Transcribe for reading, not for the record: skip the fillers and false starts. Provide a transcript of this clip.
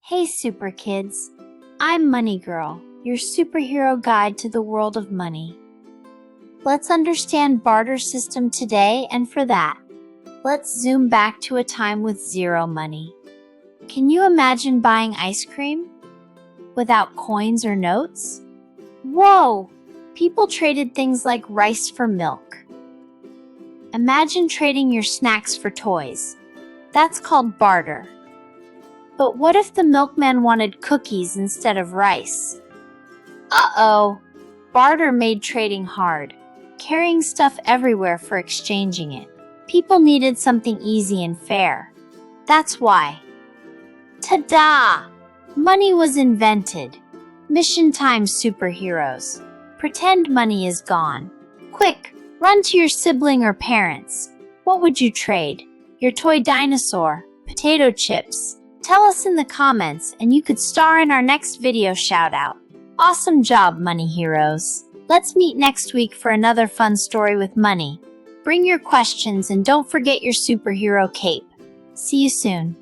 Hey super kids, I'm Money Girl, your superhero guide to the world of money. Let's understand barter system today, and for that, let's zoom back to a time with zero money. Can you imagine buying ice cream without coins or notes? Whoa! People traded things like rice for milk. Imagine trading your snacks for toys. That's called barter. But what if the milkman wanted cookies instead of rice? Uh-oh! Barter made trading hard, carrying stuff everywhere for exchanging it. People needed something easy and fair. That's why. Ta-da! Money was invented. Mission time, superheroes. Pretend money is gone. Quick, run to your sibling or parents. What would you trade? Your toy dinosaur? Potato chips? Tell us in the comments and you could star in our next video shout-out. Awesome job, money heroes. Let's meet next week for another fun story with money. Bring your questions and don't forget your superhero cape. See you soon.